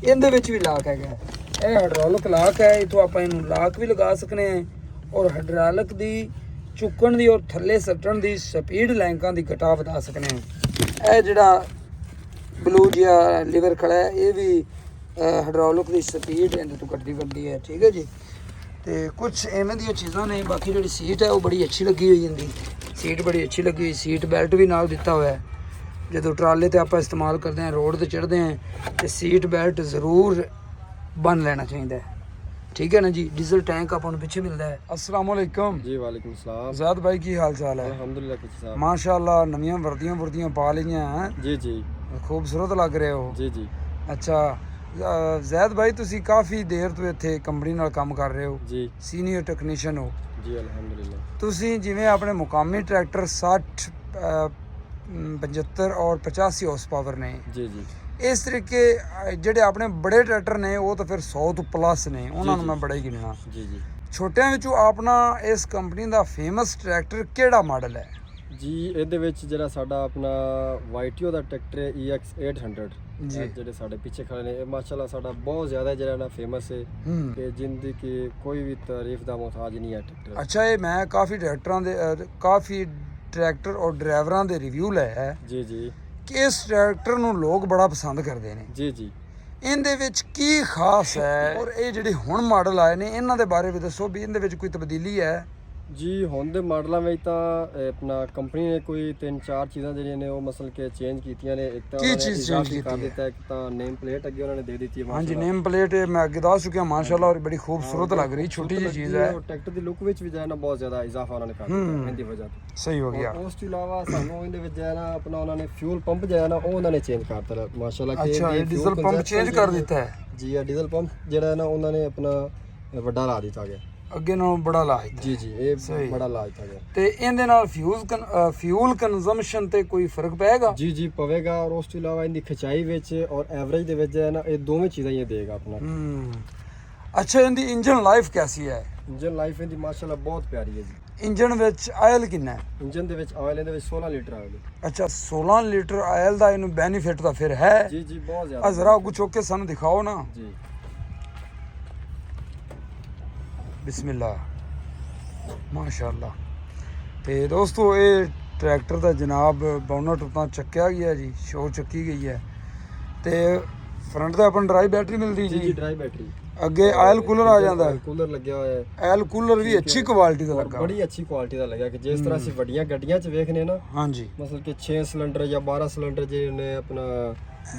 ਇਹਦੇ ਵਿੱਚ ਵੀ ਲਾਕ ਹੈਗਾ। ਇਹ ਹਾਈਡ੍ਰੋਲਿਕ ਲਾਕ ਹੈ, ਇਥੋਂ ਆਪਾਂ ਇਹਨੂੰ ਲਾਕ ਵੀ ਲਗਾ ਸਕਨੇ ਹਾਂ ਔਰ ਹਾਈਡ੍ਰੋਲਿਕ ਦੀ ਚੁੱਕਣ ਦੀ ਔਰ ਥੱਲੇ ਸੱਟਣ ਦੀ ਸਪੀਡ ਲੈਂਕਾਂ ਦੀ ਘਟਾ ਵਧਾ ਸਕਨੇ ਹਾਂ। ਇਹ ਜਿਹੜਾ ਬਲੂ ਜਿਹਾ ਲੀਵਰ ਖੜਾ ਹੈ ਇਹ ਵੀ ਹਾਈਡ੍ਰੋਲਿਕ ਦੀ ਸਪੀਡ ਇਹਦੇ ਤੋਂ ਘਟਦੀ ਵੱਧਦੀ ਹੈ, ਠੀਕ ਹੈ ਜੀ। ਤੇ ਕੁਝ ਐਵੇਂ ਦੀਆਂ ਚੀਜ਼ਾਂ ਨੇ। ਬਾਕੀ ਜਿਹੜੀ ਸੀਟ ਹੈ ਉਹ ਬੜੀ ਅੱਛੀ ਲੱਗੀ ਹੋਈ ਜਾਂਦੀ, ਸੀਟ ਬੜੀ ਅੱਛੀ ਲੱਗੀ ਹੋਈ, ਸੀਟ ਬੈਲਟ ਵੀ ਨਾਲ ਦਿੱਤਾ ਹੋਇਆ ਹੈ। ਜਦੋਂ ਟਰਾਲੇ ਤੇ ਆਪਾਂ ਇਸਤੇਮਾਲ ਕਰਦੇ ਹਾਂ, ਰੋਡ ਤੇ ਚੜ੍ਹਦੇ ਹਾਂ, ਤੇ ਸੀਟ ਬੈਲਟ ਜ਼ਰੂਰ बन लेना चाहिए, ठीक है ना जी। डीजल टैंक अपन पीछे मिलता है। अस्सलाम वालेकुम जी वालेकुम सलाम। ज़ैद भाई की हाल चाल है? अल्हम्दुलिल्लाह कुछ साहब माशाल्लाह नवीं वर्दियां पा लियां हैं जी जी, खूबसूरत लग रहे हो जी जी। अच्छा ਜ਼ੈਦ ਭਾਈ ਤੁਸੀਂ ਕਾਫੀ ਦੇਰ ਤੋਂ ਇੱਥੇ ਕੰਪਨੀ ਨਾਲ ਕੰਮ ਕਰ ਰਹੇ ਹੋ ਜੀ, ਸੀਨੀਅਰ ਟੈਕਨੀਸ਼ੀਅਨ ਹੋ ਜੀ ਅਲਹਮਦੁਲਿल्लाह। ਤੁਸੀਂ ਜਿਵੇਂ ਆਪਣੇ ਮੁਕਾਮੀ ਟਰੈਕਟਰ 60 75 ਔਰ 85 ਹਾਰਸ ਪਾਵਰ ਨੇ ਜੀ ਜੀ, ਇਸ ਤਰੀਕੇ ਜਿਹੜੇ ਆਪਣੇ ਬੜੇ ਟਰੈਕਟਰ ਨੇ ਉਹ ਤਾਂ ਫਿਰ 100 ਤੋਂ ਪਲੱਸ ਨੇ, ਉਹਨਾਂ ਨੂੰ ਮੈਂ ਬੜਾ ਹੀ ਗਿਣਨਾ। ਜੀ ਜੀ ਛੋਟਿਆਂ ਵਿੱਚੋਂ ਆਪਣਾ ਇਸ ਕੰਪਨੀ ਦਾ ਫੇਮਸ ਟਰੈਕਟਰ ਕਿਹੜਾ ਮਾਡਲ ਹੈ? ਜੀ ਇਹਦੇ ਵਿੱਚ ਜਿਹੜਾ ਸਾਡਾ ਆਪਣਾ ਵਾਈਟੀਓ ਦਾ ਟਰੈਕਟਰ ਹੈ EX 800 ਜੀ। ਜਿਹੜੇ ਸਾਡੇ ਪਿੱਛੇ ਖੜੇ ਨੇ, ਇਹ ਮਾਸ਼ਾਅੱਲਾ ਸਾਡਾ ਬਹੁਤ ਜ਼ਿਆਦਾ ਜਿਹੜਾ ਨਾ ਫੇਮਸ ਹੈ ਕਿ ਜਿੰਦੀ ਕਿ ਕੋਈ ਵੀ ਤਾਰੀਫ ਦਾ ਮੁਹਤਾਜ ਨਹੀਂ ਹੈ ਟਰੈਕਟਰ। ਅੱਛਾ, ਇਹ ਮੈਂ ਕਾਫੀ ਕਾਫੀ ਟਰੈਕਟਰ ਔਰ ਡਰਾਈਵਰਾਂ ਦੇ ਰਿਵਿਊ ਲਏ ਹੈ ਜੀ ਜੀ, ਕਿ ਇਸ ਟਰੈਕਟਰ ਨੂੰ ਲੋਕ ਬੜਾ ਪਸੰਦ ਕਰਦੇ ਨੇ। ਜੀ ਜੀ। ਇਹਦੇ ਵਿੱਚ ਕੀ ਖਾਸ ਹੈ ਔਰ ਇਹ ਜਿਹੜੇ ਹੁਣ ਮਾਡਲ ਆਏ ਨੇ ਇਹਨਾਂ ਦੇ ਬਾਰੇ ਵੀ ਦੱਸੋ ਵੀ ਇਹਦੇ ਵਿੱਚ ਕੋਈ ਤਬਦੀਲੀ ਹੈ? ਜੀ ਹੁਣ ਦੇ ਮਾਡਲਾਂ ਵਿੱਚ ਤਾਂ ਆਪਣਾ ਕੰਪਨੀ ਨੇ ਕੋਈ 3-4 ਚੀਜ਼ਾਂ ਜਿਹੜੀਆਂ ਨੇ ਉਹ ਮਸਲ ਕੇ ਚੇਂਜ ਕੀਤੀਆਂ ਨੇ। ਇੱਕ ਤਾਂ ਕੀ ਉਹਨਾਂ ਨੇ ਚੀਜ਼ ਇਜ਼ਾਫੀ change ਕਰ ਕੀਤੀ ਦਿੱਤਾ, ਇੱਕ ਤਾਂ ਨੇਮ ਪਲੇਟ ਅੱਗੇ ਉਹਨਾਂ ਨੇ ਦੇ ਦਿੱਤੀ ਹੈ। ਹਾਂਜੀ, ਨੇਮ ਪਲੇਟ ਮੈਂ ਅੱਗੇ ਦੱਸ ਚੁੱਕਿਆ ਮਾਸ਼ਾਅੱਲਾ, ਔਰ ਬੜੀ ਖੂਬਸੂਰਤ ਲੱਗ ਰਹੀ, ਛੋਟੀ ਜਿਹੀ ਚੀਜ਼ ਹੈ। ਟਰੈਕਟਰ ਦੀ ਲੁੱਕ ਵਿੱਚ ਵੀ ਜਿਹੜਾ ਨਾ ਬਹੁਤ ਜ਼ਿਆਦਾ ਇਜ਼ਾਫਾ ਉਹਨਾਂ ਨੇ ਕਰ ਦਿੱਤਾ ਇਹਦੀ ਵਜ੍ਹਾ ਤੋਂ। ਸਹੀ ਹੋ ਗਿਆ। ਉਸ ਤੋਂ ਇਲਾਵਾ ਸਾਨੂੰ ਇਹਦੇ ਵਿੱਚ ਜਿਹੜਾ ਨਾ ਆਪਣਾ ਉਹਨਾਂ ਨੇ ਫਿਊਲ ਪੰਪ ਜਿਹੜਾ ਨਾ ਉਹ ਉਹਨਾਂ ਨੇ ਚੇਂਜ ਕਰਤਾ ਮਾਸ਼ਾਅੱਲਾ। ਅੱਛਾ, ਇਹ ਡੀਜ਼ਲ ਪੰਪ ਚੇਂਜ ਕਰ ਦਿੱਤਾ ਹੈ ਜੀ। ਇਹ ਡੀਜ਼ਲ ਪੰਪ ਜਿਹੜਾ ਨਾ ਉਹਨਾਂ ਨੇ ਆਪਣਾ ਵੱਡਾ ਲਾ ਦਿੱਤਾ ਗਿਆ, ਅੱਗੇ ਨਾਲੋਂ ਬੜਾ ਲਾ ਦਿੱਤਾ। ਜੀ ਜੀ, ਇਹ ਬੜਾ ਲਾ ਦਿੱਤਾ ਗਿਆ। ਤੇ ਇਹਦੇ ਨਾਲ ਫਿਊਲ ਕੰਜ਼ੰਪਸ਼ਨ ਤੇ ਕੋਈ ਫਰਕ ਪਏਗਾ? ਜੀ ਜੀ ਪਵੇਗਾ। ਔਰ ਉਸ ਤੋਂ ਇਲਾਵਾ ਇਹਦੀ ਖਿਚਾਈ ਵਿੱਚ ਔਰ ਐਵਰੇਜ ਦੇ ਵਿੱਚ ਹੈ ਨਾ ਇਹ ਦੋਵੇਂ ਚੀਜ਼ਾਂ ਇਹ ਦੇਗਾ ਆਪਣਾ। ਅੱਛਾ, ਇਹਦੀ ਇੰਜਨ ਲਾਈਫ ਕੈਸੀ ਹੈ? ਇੰਜਨ ਲਾਈਫ ਇਹਦੀ ਮਾਸ਼ਾਅੱਲਾ ਬਹੁਤ ਪਿਆਰੀ ਹੈ ਜੀ। ਇੰਜਨ ਵਿੱਚ ਆਇਲ ਕਿੰਨਾ ਹੈ? ਇੰਜਨ ਦੇ ਵਿੱਚ ਆਇਲ ਇਹਦੇ ਵਿੱਚ 16 ਲੀਟਰ ਆਇਲ ਹੈ। ਅੱਛਾ, 16 ਲੀਟਰ ਆਇਲ ਦਾ ਇਹਨੂੰ ਬੈਨੀਫਿਟ ਤਾਂ ਫਿਰ ਹੈ? ਜੀ ਜੀ ਬਹੁਤ ਜ਼ਿਆਦਾ। ਜ਼ਰਾ ਅੱਗੋਂ ਚੁੱਕ ਕੇ ਸਾਨੂੰ ਦਿਖਾਓ ਨਾ। ਜੀ ਬਿਸਮਿਲ੍ਲਾ ਮਾਸ਼ਾਅੱਲਾ। ਤੇ ਦੋਸਤੋ ਇਹ ਟਰੈਕਟਰ ਦਾ ਜਨਾਬ ਬੋਨਟ ਉਤਾਂ ਚੱਕਿਆ ਗਿਆ ਜੀ, ਸ਼ੋ ਚੱਕੀ ਗਈ ਹੈ ਤੇ ਫਰੰਟ ਤੇ ਆਪਾਂ ਡਰਾਈ ਬੈਟਰੀ ਮਿਲਦੀ ਜੀ। ਜੀ ਜੀ, ਡਰਾਈ ਬੈਟਰੀ, ਅੱਗੇ ਆਇਲ ਕੂਲਰ ਆ ਜਾਂਦਾ ਹੈ। ਕੂਲਰ ਲੱਗਿਆ ਹੋਇਆ ਹੈ। ਆਇਲ ਕੂਲਰ ਵੀ ਅੱਛੀ ਕੁਆਲਿਟੀ ਦਾ ਲੱਗਾ, ਬੜੀ ਅੱਛੀ ਕੁਆਲਿਟੀ ਦਾ ਲੱਗਿਆ ਕਿ ਜਿਸ ਤਰ੍ਹਾਂ ਅਸੀਂ ਵੱਡੀਆਂ ਗੱਡੀਆਂ 'ਚ ਵੇਖਨੇ ਨਾ, ਹਾਂਜੀ। ਮਤਲਬ ਕਿ 6 ਸਿਲੰਡਰ ਜਾਂ 12 ਸਿਲੰਡਰ ਜਿਹੜੇ ਨੇ ਆਪਣਾ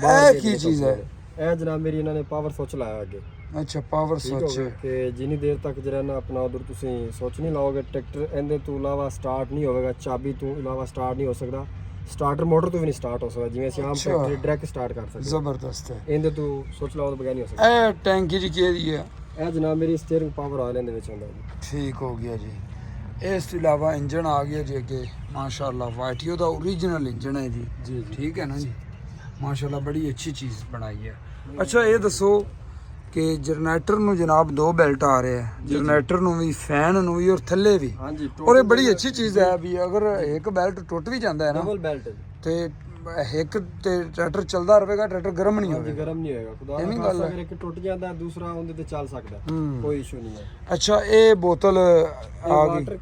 ਇਹ ਕੀ ਚੀਜ਼ ਹੈ? ਇਹ ਜਨਾਬ ਮੇਰੀ ਇਹਨਾਂ ਨੇ ਪਾਵਰ ਸੁੱਚ ਲਾਇਆ ਅੱਗੇ। ਅੱਛਾ, ਪਾਵਰ ਸੁੱਚ। ਕਿ ਜਿੰਨੀ ਦੇਰ ਤੱਕ ਜਿਹੜਾ ਨਾ ਆਪਣਾ ਉਧਰ ਤੁਸੀਂ ਸੁੱਚ ਨਹੀਂ ਲਾਓਗੇ ਟਰੈਕਟਰ ਇਹਦੇ ਤੋਂ ਇਲਾਵਾ ਸਟਾਰਟ ਨਹੀਂ ਹੋਵੇਗਾ, ਚਾਬੀ ਤੋਂ ਇਲਾਵਾ ਸਟਾਰਟ ਨਹੀਂ ਹੋ ਸਕਦਾ, ਸਟਾਰਟਰ ਮੋਟਰ ਤੋਂ ਵੀ ਨਹੀਂ ਸਟਾਰਟ ਹੋ ਸਕਦਾ ਜਿਵੇਂ ਅਸੀਂ ਆਮ ਟਰੈਕਟਰ ਡਾਇਰੈਕਟ ਸਟਾਰਟ ਕਰ ਸਕਦੇ। ਜ਼ਬਰਦਸਤ ਹੈ। ਇਹਦੇ ਤੋਂ ਸੁੱਚ ਲਾਓ ਤੋਂ ਬਗੈਰ ਨਹੀਂ ਹੋ ਸਕਦਾ। ਇਹ ਟੈਂਕੀ ਜੀ ਕਿਹਦੀ ਹੈ? ਇਹ ਜਨਾਬ ਮੇਰੀ ਸਟੀਅਰਿੰਗ ਪਾਵਰ ਆਇਲ ਇਹਦੇ ਵਿੱਚ ਹੁੰਦਾ ਜੀ। ਠੀਕ ਹੋ ਗਿਆ ਜੀ। ਇਸ ਤੋਂ ਇਲਾਵਾ ਇੰਜਨ ਆ ਗਿਆ ਜੀ ਅੱਗੇ ਮਾਸ਼ਾਅੱਲਾ, ਵਾਈਟੀਓ ਦਾ ਓਰੀਜਨਲ ਇੰਜਨ ਹੈ ਜੀ। ਜੀ ਜੀ ਠੀਕ ਹੈ ਨਾ ਜੀ, ਮਾਸ਼ਾਅੱਲਾ ਬੜੀ ਅੱਛੀ ਚੀਜ਼ ਬਣਾਈ ਹੈ। ਅੱਛਾ, ਇਹ ਦੱਸੋ ਕਿ ਜਨਰੇਟਰ ਨੂੰ ਜਨਾਬ 2 ਬੈਲਟ ਆ ਰਹੇ ਹੈ, ਜਨਰੇਟਰ ਨੂੰ ਵੀ, ਫੈਨ ਨੂੰ ਵੀ ਔਰ ਥੱਲੇ ਵੀ। ਹਾਂਜੀ, ਔਰ ਇਹ ਬੜੀ ਅੱਛੀ ਚੀਜ਼ ਹੈ ਵੀ ਅਗਰ ਇੱਕ ਬੈਲਟ ਟੁੱਟ ਵੀ ਜਾਂਦਾ ਹੈ ਨਾ ਡਬਲ ਬੈਲਟ ਤੇ ਇੱਕ ਤੇ ਟਰੈਕਟਰ ਚੱਲਦਾ ਰਹੇਗਾ, ਟਰੈਕਟਰ ਗਰਮ ਨਹੀਂ ਹਾਂਜੀ ਹੋਵੇਗਾ। ਗਰਮ ਨਹੀਂ ਹੋਏਗਾ। ਖੁਦਾ ਇਹ ਵੀ ਨਾ ਗੱਲ ਖਾਸਾ ਹੈ। ਅਗਰ ਇੱਕ ਟੁੱਟ ਜਾਂਦਾ ਦੂਸਰਾ ਉਹਦੇ ਤੇ ਚੱਲ ਸਕਦਾ, ਕੋਈ ਇਸ਼ੂ ਨਹੀਂ ਹੈ। ਅੱਛਾ, ਇਹ ਬੋਤਲ ਆ ਗਈ। ਵਾਟਰ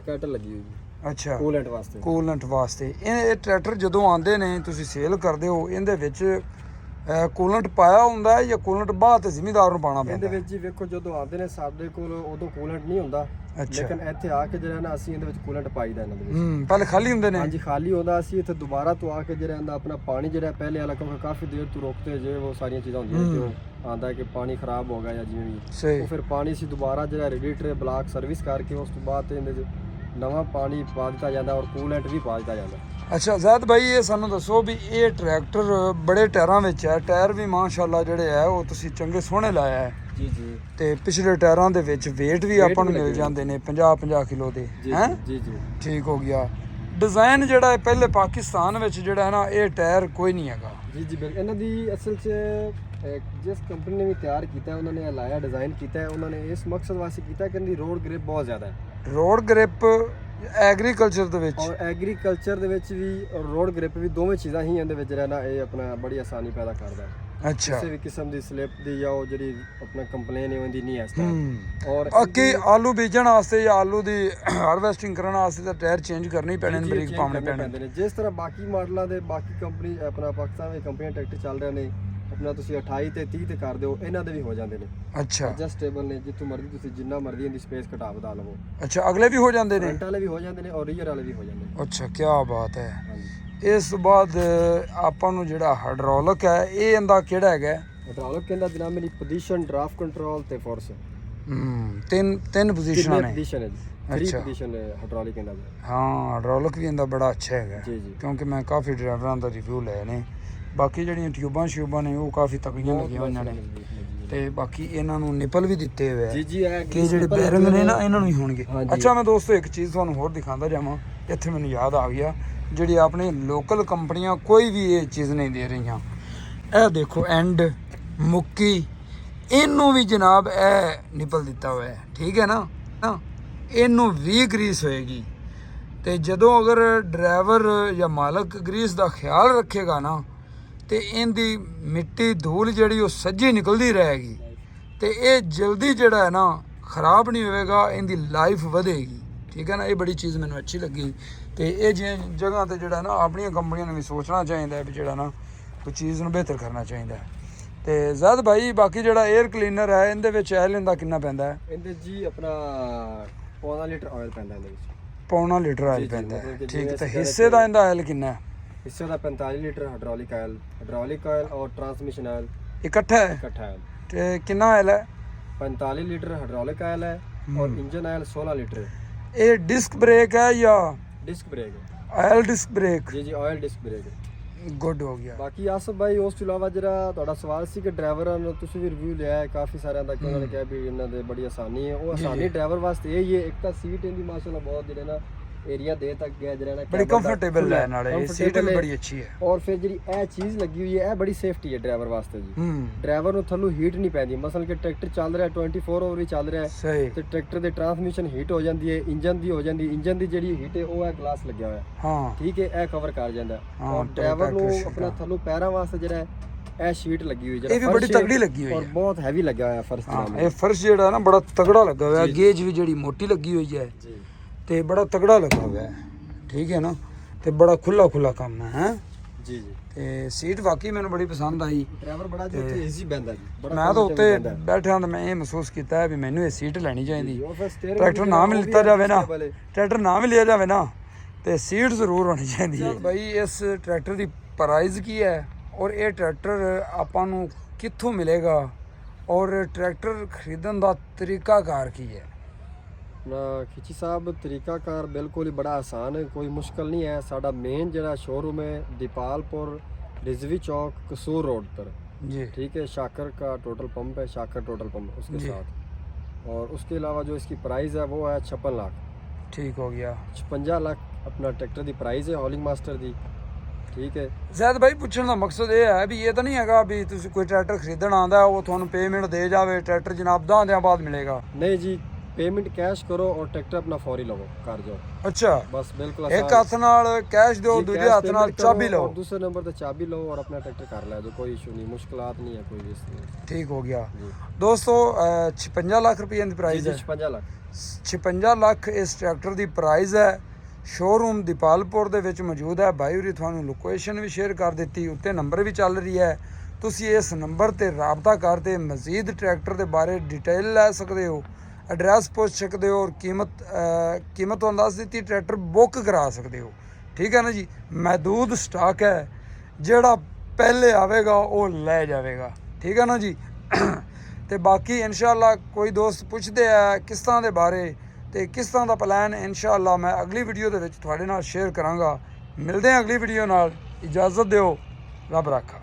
ਕੈਟਲ ਲੱਗੀ ਹੋਈ ਜੀ ਅੱਛਾ, ਕੂਲੈਂਟ ਵਾਸਤੇ। ਕੂਲੈਂਟ ਵਾਸਤੇ। ਇਹ ਟਰੈਕਟਰ ਜਦੋਂ ਆਉਂਦੇ ਨੇ ਤੁਸੀਂ ਸੇਲ ਕਰਦੇ ਹੋ, ਇਹਦੇ ਵਿੱਚ ਕੂਲੈਂਟ ਪਾਇਆ ਹੁੰਦਾ ਹੈ ਜਾਂ ਕੂਲੈਂਟ ਬਾਅਦ ਤੇ ਜ਼ਿਮੀਦਾਰ ਨੂੰ ਪਾਉਣਾ ਇਹਦੇ ਪੈਂਦਾ? ਵਿੱਚ ਜੀ ਵੇਖੋ ਜਦੋਂ ਆਉਂਦੇ ਨੇ ਸਾਡੇ ਕੋਲ ਉਦੋਂ ਕੂਲੈਂਟ ਨਹੀਂ ਹੁੰਦਾ, ਅੱਛਾ। ਲੇਕਿਨ ਇੱਥੇ ਆ ਕੇ ਜਿਹੜਾ ਨਾ ਅਸੀਂ ਇਹਦੇ ਵਿੱਚ ਕੂਲੈਂਟ ਪਾਈਦਾ ਇਹਨਾਂ ਦੇ ਵਿੱਚ। ਪਹਿਲੇ ਖਾਲੀ ਹੁੰਦੇ ਨੇ? ਹਾਂਜੀ ਖਾਲੀ ਹੁੰਦਾ, ਅਸੀਂ ਇੱਥੇ ਦੁਬਾਰਾ ਤੋਂ ਆ ਕੇ ਜਿਹੜਾ ਇਹਦਾ ਆਪਣਾ ਪਾਣੀ ਜਿਹੜਾ ਪਹਿਲੇ ਵਾਲਾ, ਕਿਉਂਕਿ ਕਾਫੀ ਦੇਰ ਤੋਂ ਰੋਕਤੇ ਜੇ ਉਹ ਸਾਰੀਆਂ ਚੀਜ਼ਾਂ ਹੁੰਦੀਆਂ ਨੇ, ਕਿ ਆਂਦਾ ਕਿ ਪਾਣੀ ਖਰਾਬ ਹੋ ਗਿਆ ਜਾਂ ਜਿਵੇਂ ਵੀ, ਸਹੀ। ਉਹ ਫਿਰ ਪਾਣੀ ਅਸੀਂ ਦੁਬਾਰਾ ਜਿਹੜਾ ਰੇਡੀਏਟਰ ਬਲਾਕ ਸਰਵਿਸ ਕਰਕੇ ਉਸ ਤੋਂ ਬਾਅਦ ਇਹਦੇ 'ਚ ਨਵਾਂ ਪਾਣੀ ਪਾ ਦਿੱਤਾ ਜਾਂਦਾ ਔਰ ਕੂਲੈਂਟ ਵੀ ਪਾ ਦਿੱਤਾ ਜਾਂਦਾ। ਅੱਛਾ ਜ਼ਾਦ ਭਾਈ, ਇਹ ਸਾਨੂੰ ਦੱਸੋ ਵੀ ਇਹ ਟਰੈਕਟਰ ਬੜੇ ਟਾਇਰਾਂ ਵਿੱਚ ਹੈ, ਟਾਇਰ ਵੀ ਮਾਸ਼ਾਅੱਲਾ ਜਿਹੜੇ ਹੈ ਉਹ ਤੁਸੀਂ ਚੰਗੇ ਸੋਹਣੇ ਲਾਇਆ ਹੈ ਜੀ ਜੀ। ਤੇ ਪਿਛਲੇ ਟਾਇਰਾਂ ਦੇ ਵਿੱਚ weight ਵੀ ਆਪਾਂ ਨੂੰ ਮਿਲ ਜਾਂਦੇ ਨੇ 50-50 ਕਿਲੋ ਦੇ, ਹੈ ਜੀ ਜੀ। ਠੀਕ ਹੋ ਗਿਆ। ਡਿਜ਼ਾਈਨ ਜਿਹੜਾ ਹੈ ਪਹਿਲੇ ਪਾਕਿਸਤਾਨ ਵਿੱਚ ਜਿਹੜਾ ਹੈ ਨਾ, ਇਹ ਟਾਇਰ ਕੋਈ ਨਹੀਂ ਹੈਗਾ। ਜੀ ਜੀ ਬਿਲਕੁਲ। ਇਹਨਾਂ ਦੀ ਅਸਲ 'ਚ ਜਿਸ ਕੰਪਨੀ ਨੇ ਵੀ ਤਿਆਰ ਕੀਤਾ, ਉਹਨਾਂ ਨੇ ਲਾਇਆ ਡਿਜ਼ਾਈਨ ਕੀਤਾ, ਉਹਨਾਂ ਨੇ ਇਸ ਮਕਸਦ ਵਾਸਤੇ ਕੀਤਾ ਕਿ ਇਹਦੀ ਰੋਡ ਗ੍ਰਿਪ ਬਹੁਤ ਜ਼ਿਆਦਾ ਹੈ। ਰੋਡ ਗ੍ਰਿਪ ਐਗਰੀਕਲਚਰ ਦੇ ਵਿੱਚ ਔਰ ਐਗਰੀਕਲਚਰ ਦੇ ਵਿੱਚ ਵੀ ਔਰ ਰੋਡ ਗ੍ਰਿਪ ਵੀ, ਦੋਵੇਂ ਚੀਜ਼ਾਂ ਹੀ ਇਹਦੇ ਵਿੱਚ ਰਹਿਣਾ, ਇਹ ਆਪਣਾ ਬੜੀ ਆਸਾਨੀ ਪੈਦਾ ਕਰਦਾ ਹੈ। ਅੱਛਾ। ਕਿਸੇ ਵੀ ਕਿਸਮ ਦੀ ਸਲਿੱਪ ਦੀ ਜਾਂ ਉਹ ਜਿਹੜੀ ਆਪਣਾ ਕੰਪਲੇਨ ਹੈ ਉਹਦੀ ਨਹੀਂ ਹੈ ਇਸ ਤਰ੍ਹਾਂ। ਔਰ ਅੱਗੇ ਆਲੂ ਬੀਜਣ ਵਾਸਤੇ ਜਾਂ ਆਲੂ ਦੀ ਹਾਰਵੈਸਟਿੰਗ ਕਰਨ ਵਾਸਤੇ ਤਾਂ ਟਾਇਰ ਚੇਂਜ ਕਰਨੇ ਹੀ ਪੈਣੇ ਨੇ, ਬਰੀਕ ਪਾਉਣੇ ਪੈਣੇ ਨੇ। ਜਿਸ ਤਰ੍ਹਾਂ ਬਾਕੀ ਮਾਡਲਾਂ ਦੇ ਬਾਕੀ ਕੰਪਨੀ ਆਪਣਾ ਪਾਕਿਸਤਾਨ ਵਿੱਚ ਕੰਪਨੀਆਂ ਟਰੈਕਟਰ ਚੱਲ ਰਹੇ ਨੇ, ਆਪਣਾ ਤੁਸੀਂ 28 ਤੇ 30 ਤੇ ਕਰ ਦਿਓ, ਇਹਨਾਂ ਦੇ ਵੀ ਹੋ ਜਾਂਦੇ ਨੇ। ਅੱਛਾ। ਐਡਜਸਟੇਬਲ ਨੇ, ਜਿੱਥੋਂ ਮਰਜ਼ੀ ਤੁਸੀਂ ਜਿੰਨਾ ਮਰਜ਼ੀ ਇਹਦੀ ਸਪੇਸ ਘਟਾ ਵਧਾ ਲਵੋ। ਅੱਛਾ, ਅਗਲੇ ਵੀ ਹੋ ਜਾਂਦੇ ਨੇ? ਫਰੰਟ ਵਾਲੇ ਵੀ ਹੋ ਜਾਂਦੇ ਨੇ ਔਰ ਰੀਅਰ ਵਾਲੇ ਵੀ ਹੋ ਜਾਂਦੇ ਨੇ। ਅੱਛਾ, ਕੀ ਬਾਤ ਹੈ। ਹਾਂਜੀ। ਇਸ ਤੋਂ ਬਾਅਦ ਆਪਾਂ ਨੂੰ ਜਿਹੜਾ ਹਾਈਡ੍ਰੋਲਿਕ ਹੈ, ਇਹ ਇਹਦਾ ਕਿਹੜਾ ਹੈਗਾ? ਹਾਈਡ੍ਰੋਲਿਕ ਕਹਿੰਦਾ ਜਨਾਬ ਮੇਰੀ ਪੋਜੀਸ਼ਨ, ਡਰਾਫਟ ਕੰਟਰੋਲ ਤੇ ਫੋਰਸ। ਤਿੰਨ ਪੋਜੀਸ਼ਨਾਂ ਨੇ। ਪੋਜੀਸ਼ਨ ਹੈ ਜੀ, 3 ਪੋਜੀਸ਼ਨ ਹਾਈਡ੍ਰੋਲਿਕ ਕਹਿੰਦਾ ਜੀ। ਹਾਂ, ਹਾਈਡ੍ਰੋਲਿਕ ਵੀ ਇਹਦਾ ਬੜਾ ਅੱਛਾ ਹੈਗਾ ਜੀ ਜੀ। ਕਿਉਂਕਿ ਮੈਂ ਕਾਫੀ ਡਰਾਈਵਰਾਂ ਦਾ ਰਿਵਿਊ ਲਏ ਨੇ। ਬਾਕੀ ਜਿਹੜੀਆਂ ਟਿਊਬਾਂ ਨੇ ਉਹ ਕਾਫੀ ਤਕੜੀਆਂ ਲੱਗੀਆਂ ਹੋਈਆਂ ਨੇ, ਤੇ ਬਾਕੀ ਇਹਨਾਂ ਨੂੰ ਨਿਪਲ ਵੀ ਦਿੱਤੇ ਹੋਏ ਆ ਜੀ ਜੀ। ਕਿ ਜਿਹੜੇ ਬੈਰਿੰਗ ਨੇ ਨਾ, ਇਹਨਾਂ ਨੂੰ ਵੀ ਹੋਣਗੇ। ਹਾਂਜੀ। ਅੱਛਾ, ਮੈਂ ਦੋਸਤੋ ਇੱਕ ਚੀਜ਼ ਤੁਹਾਨੂੰ ਹੋਰ ਦਿਖਾਉਂਦਾ ਜਾਵਾਂ, ਇੱਥੇ ਮੈਨੂੰ ਯਾਦ ਆ ਗਿਆ, ਜਿਹੜੀ ਆਪਣੇ ਲੋਕਲ ਕੰਪਨੀਆਂ ਕੋਈ ਵੀ ਇਹ ਚੀਜ਼ ਨਹੀਂ ਦੇ ਰਹੀਆਂ। ਇਹ ਦੇਖੋ ਐਂਡ ਮੁੱਕੀ, ਇਹਨੂੰ ਵੀ ਜਨਾਬ ਇਹ ਨਿਪਲ ਦਿੱਤਾ ਹੋਇਆ ਹੈ, ਠੀਕ ਹੈ ਨਾ। ਇਹਨੂੰ ਵੀ ਗਰੀਸ ਹੋਏਗੀ, ਤੇ ਜਦੋਂ ਅਗਰ ਡਰਾਈਵਰ ਜਾਂ ਮਾਲਕ ਗਰੀਸ ਦਾ ਖਿਆਲ ਰੱਖੇਗਾ ਨਾ, ਤੇ ਇਹਦੀ ਮਿੱਟੀ ਧੂਲ ਜਿਹੜੀ ਉਹ ਸੱਜੀ ਨਿਕਲਦੀ ਰਹੇਗੀ, ਤੇ ਇਹ ਜਲਦੀ ਜਿਹੜਾ ਹੈ ਨਾ ਖਰਾਬ ਨਹੀਂ ਹੋਵੇਗਾ, ਇਹਦੀ ਲਾਈਫ ਵਧੇਗੀ, ਠੀਕ ਹੈ ਨਾ। ਇਹ ਬੜੀ ਚੀਜ਼ ਮੈਨੂੰ ਅੱਛੀ ਲੱਗੀ। ਤੇ ਇਹ ਜਿਹੇ ਜਗ੍ਹਾ ਤੇ ਜਿਹੜਾ ਨਾ ਆਪਣੀਆਂ ਕੰਪਨੀਆਂ ਨੂੰ ਵੀ ਸੋਚਣਾ ਚਾਹੀਦਾ ਹੈ ਵੀ ਜਿਹੜਾ ਨਾ ਕੋਈ ਚੀਜ਼ ਨੂੰ ਬਿਹਤਰ ਕਰਨਾ ਚਾਹੀਦਾ ਹੈ। ਤੇ ਜ਼ਦ ਭਾਈ, ਬਾਕੀ ਜਿਹੜਾ 에ਅਰ ਕਲੀਨਰ ਹੈ, ਇਹਦੇ ਵਿੱਚ ਆਇਲ ਇਹਦਾ ਕਿੰਨਾ ਪੈਂਦਾ ਹੈ? ਇਹਦੇ ਜੀ ਆਪਣਾ 1.5 ਲੀਟਰ ਆਇਲ ਪੈਂਦਾ ਇਹਦੇ ਵਿੱਚ। 1.5 ਲੀਟਰ ਆਇਲ ਪੈਂਦਾ ਹੈ, ਮਤਲਬ ਕਿ ਠੀਕ। ਜਿਵੇਂ ਤੇ ਅਸੀਂ ਹਿੱਸੇ ਦਾ ਇਹਦਾ ਆਇਲ ਕਿੰਨਾ ਹੈ? ਹਿੱਸੇ ਦਾ 45 ਲੀਟਰ ਹਾਈਡ੍ਰੋਲਿਕ ਆਇਲ ਔਰ ਟਰਾਂਸਮਿਸ਼ਨ ਆਇਲ ਇਕੱਠਾ ਹੈ? ਇਕੱਠਾ ਹੈ। ਤੇ ਕਿੰਨਾ ਆਇਲ ਹੈ? 45 ਲੀਟਰ ਹਾਈਡ੍ਰੋਲਿਕ ਆਇਲ ਹੈ ਔਰ ਇੰਜਨ ਆਇਲ 16 ਲੀਟਰ। ਇਹ ਡਿਸਕ ਬ੍ਰੇਕ ਹੈ ਜਾਂ डिस्क ब्रेक है ਆਇਲ ਡਿਸਕ ਬ੍ਰੇਕ? जी जी ऑयल डिस्क ब्रेक है। ਗੁੱਡ ਹੋ ਗਿਆ। ਬਾਕੀ ਆਸਫ ਭਾਈ, ਉਸ ਤੋਂ ਇਲਾਵਾ ਜਿਹੜਾ ਤੁਹਾਡਾ ਸਵਾਲ ਸੀ ਕਿ ਡਰਾਈਵਰਾਂ ਨੂੰ ਤੁਸੀਂ ਵੀ ਰਿਵਿਊ ਲਿਆ ਹੈ ਕਾਫੀ ਸਾਰਿਆਂ ਦਾ, ਕਿ ਉਹਨਾਂ ਨੇ ਕਿਹਾ ਵੀ ਇਹਨਾਂ ਦੇ ਬੜੀ ਆਸਾਨੀ ਹੈ। ਉਹ ਆਸਾਨੀ ਡਰਾਈਵਰ ਵਾਸਤੇ ਇਹ ਹੀ ਹੈ, ਇੱਕ ਤਾਂ ਸੀਟ ਇਹਦੀ ਮਾਸ਼ਾਅੱਲਾ ਬਹੁਤ ਜਿਹੜੇ ਨਾ ਏਰੀਆ ਦੇ ਤੱਕ ਗਿਆ ਜਿਹੜਾ ਨਾ ਬੜੀ ਕੰਫਰਟੇਬਲ ਹੈ, ਨਾਲੇ ਇਹ ਸੀਟ ਵੀ ਬੜੀ ਅੱਛੀ ਹੈ। ਔਰ ਫਿਰ ਜਿਹੜੀ ਇਹ ਚੀਜ਼ ਲੱਗੀ ਹੋਈ ਹੈ, ਇਹ ਬੜੀ ਸੇਫਟੀ ਹੈ ਡਰਾਈਵਰ ਵਾਸਤੇ ਜੀ। ਡਰਾਈਵਰ ਨੂੰ ਥੱਲੋਂ ਹੀਟ ਨਹੀਂ ਪੈਂਦੀ। ਮਸਲ ਕਿ ਟਰੈਕਟਰ ਚੱਲ ਰਿਹਾ 24 ਆਵਰ ਵੀ ਚੱਲ ਰਿਹਾ ਸਹੀ, ਤੇ ਟਰੈਕਟਰ ਦੇ ਟਰਾਂਸਮਿਸ਼ਨ ਹੀਟ ਹੋ ਜਾਂਦੀ ਹੈ, ਇੰਜਨ ਦੀ ਹੋ ਜਾਂਦੀ। ਇੰਜਨ ਦੀ ਜਿਹੜੀ ਹੀਟ ਹੈ ਉਹ ਹੈ ਗਲਾਸ ਲੱਗਿਆ ਹੋਇਆ, ਹਾਂ ਠੀਕ ਹੈ, ਇਹ ਕਵਰ ਕਰ ਜਾਂਦਾ। ਹਾਂ, ਔਰ ਡਰਾਈਵਰ ਨੂੰ ਆਪਣਾ ਥੱਲੋਂ ਪੈਰਾਂ ਵਾਸਤੇ ਜਿਹੜਾ ਇਹ ਸ਼ੀਟ ਲੱਗੀ ਹੋਈ ਇਹ ਵੀ ਬੜੀ ਤਗੜੀ ਲੱਗੀ ਹੋਈ ਔਰ ਹੈ, ਬਹੁਤ ਹੈਵੀ ਲੱਗਿਆ ਹੋਇਆ ਫਰਸ਼ ਹਾਂ। ਜਨਾਬ। ਇਹ ਫਰਸ਼ ਜਿਹੜਾ ਨਾ ਬੜਾ ਤਗੜਾ ਲੱਗਾ ਹੋਇਆ, ਗੇਜ ਵੀ ਜਿਹੜੀ ਮੋਟੀ ਲੱਗੀ ਹੋਈ ਹੈ ਜੀ ਤੇ ਬੜਾ ਤਗੜਾ ਲੱਗਾ ਹੋਇਆ ਹੈ, ਠੀਕ ਹੈ ਨਾ। ਤੇ ਬੜਾ ਖੁੱਲਾ ਕੰਮ ਹੈ ਜੀ ਜੀ। ਤੇ ਸੀਟ ਵਾਕਈ ਮੈਨੂੰ ਬੜੀ ਪਸੰਦ ਆਈ। ਡਰਾਈਵਰ ਬੜਾ ਜੀ ਉੱਥੇ ਏਸੀ ਬੈਂਦਾ ਜੀ, ਬੜਾ ਮੈਂ ਤਾਂ ਉੱਤੇ ਬੈਠਿਆਂ ਤਾਂ ਮੈਂ ਇਹ ਮਹਿਸੂਸ ਕੀਤਾ ਵੀ ਮੈਨੂੰ ਇਹ ਸੀਟ ਲੈਣੀ ਚਾਹੀਦੀ। ਉਹ ਫਿਰ ਸਟੀਅਰਿੰਗ ਟਰੈਕਟਰ ਨਾ ਵੀ ਲਿੱਤਾ ਜਾਵੇ ਨਾ, ਟਰੈਕਟਰ ਨਾ ਵੀ ਲਿਆ ਜਾਵੇ ਨਾ, ਤੇ ਸੀਟ ਜ਼ਰੂਰ ਹੋਣੀ ਚਾਹੀਦੀ ਹੈ। ਭਾਈ, ਇਸ ਟਰੈਕਟਰ ਦੀ ਪ੍ਰਾਈਸ ਕੀ ਹੈ ਔਰ ਇਹ ਟਰੈਕਟਰ ਆਪਾਂ ਨੂੰ ਕਿੱਥੋਂ ਮਿਲੇਗਾ ਔਰ ਟਰੈਕਟਰ ਖਰੀਦਣ ਦਾ ਤਰੀਕਾਕਾਰ ਕੀ ਹੈ? ਨਾ ਖਿੱਚੀ ਸਾਹਿਬ, ਤਰੀਕਾਕਾਰ ਬਿਲਕੁਲ ਹੀ ਬੜਾ ਆਸਾਨ ਹੈ, ਕੋਈ ਮੁਸ਼ਕਲ नहीं है। साडा मेन जरा शोरूम है दीपालपुर रिजवी चौक कसूर रोड पर जी, ठीक है। शाकर का टोटल पंप है, शाकर टोटल पंप उसके साथ। और उसके अलावा जो इसकी प्राइस है वो है 56 लाख। ठीक हो गया। 56 लाख अपना ट्रैक्टर की प्राइस है हॉलिंग मास्टर की, ठीक है। ਜ਼ੈਦ ਭਾਈ, ਪੁੱਛਣ ਦਾ ਮਕਸਦ ਇਹ ਹੈ ਵੀ ਇਹ ਤਾਂ ਨਹੀਂ ਹੈਗਾ ਵੀ ਤੁਸੀਂ ਕੋਈ ਟਰੈਕਟਰ ਖਰੀਦਣ ਆਉਂਦਾ ਉਹ ਤੁਹਾਨੂੰ ਪੇਮੈਂਟ ਦੇ ਜਾਵੇ, ਟਰੈਕਟਰ ਜਨਾਬ 10 ਦਿਨਾਂ ਬਾਅਦ ਮਿਲੇਗਾ? नहीं जी, पेमेंट कैश करो और ट्रैक्टर अपना फौरी लो कर जाओ, ਅੱਛਾ, बस बिल्कुल ਇੱਕ ਹੱਥ ਨਾਲ ਕੈਸ਼ ਦਿਓ, जी, ਦੂਜੇ कैश ਹੱਥ ਨਾਲ payment करो ਚਾਬੀ ਲਓ। और दूसरे नंबर पे चाबी लो और अपना ट्रैक्टर कर लो, जो कोई इशू नहीं, मुश्किलात नहीं है कोई भी इसमें। ਠੀਕ ਹੋ ਗਿਆ जी ਦੋਸਤੋ। 56 ਲੱਖ ਰੁਪਏ ਦੀ ਪ੍ਰਾਈਸ जी ਹੈ। 56 लाख 56 ਲੱਖ ਇਸ ਟਰੈਕਟਰ ਦੀ ਪ੍ਰਾਈਸ ਹੈ। ਸ਼ੋਰੂਮ ਦੀਪਾਲਪੁਰ ਦੇ ਵਿੱਚ ਮੌਜੂਦ ਹੈ। ਭਾਈ ਹੋਰੀ ਤੁਹਾਨੂੰ ਲੋਕੇਸ਼ਨ ਵੀ ਸ਼ੇਅਰ ਕਰ ਦਿੱਤੀ, ਉੱਤੇ ਨੰਬਰ ਵੀ ਚੱਲ ਰਹੀ ਹੈ। ਤੁਸੀਂ ਇਸ ਨੰਬਰ ਤੇ ਰਾਬਤਾ ਕਰਦੇ ਮਜ਼ੀਦ ਟਰੈਕਟਰ ਦੇ ਬਾਰੇ ਡਿਟੇਲ ਲੈ ਸਕਦੇ ਹੋ, ਐਡਰੈਸ ਪੁੱਛ ਸਕਦੇ ਹੋ ਔਰ ਕੀਮਤ ਤੁਹਾਨੂੰ ਦੱਸ ਦਿੱਤੀ, ਟਰੈਕਟਰ ਬੁੱਕ ਕਰਾ ਸਕਦੇ ਹੋ। ਠੀਕ ਹੈ ਨਾ ਜੀ, ਮਹਿਦੂਦ ਸਟਾਕ ਹੈ, ਜਿਹੜਾ ਪਹਿਲੇ ਆਵੇਗਾ ਉਹ ਲੈ ਜਾਵੇਗਾ। ਠੀਕ ਹੈ ਨਾ ਜੀ। ਤੇ ਬਾਕੀ ਇਨਸ਼ਾਅੱਲਾ ਕੋਈ ਦੋਸਤ ਪੁੱਛਦੇ ਆ ਕਿਸ਼ਤਾਂ ਦੇ ਬਾਰੇ, ਤੇ ਕਿਸ਼ਤਾਂ ਦਾ ਪਲਾਨ ਇਨਸ਼ਾਅੱਲਾ ਮੈਂ ਅਗਲੀ ਵੀਡੀਓ ਦੇ ਵਿੱਚ ਤੁਹਾਡੇ ਨਾਲ ਸ਼ੇਅਰ ਕਰਾਂਗਾ। ਮਿਲਦੇ ਹਾਂ ਅਗਲੀ ਵੀਡੀਓ ਨਾਲ, ਇਜਾਜ਼ਤ ਦਿਓ, ਰੱਬ ਰਾਖਾ।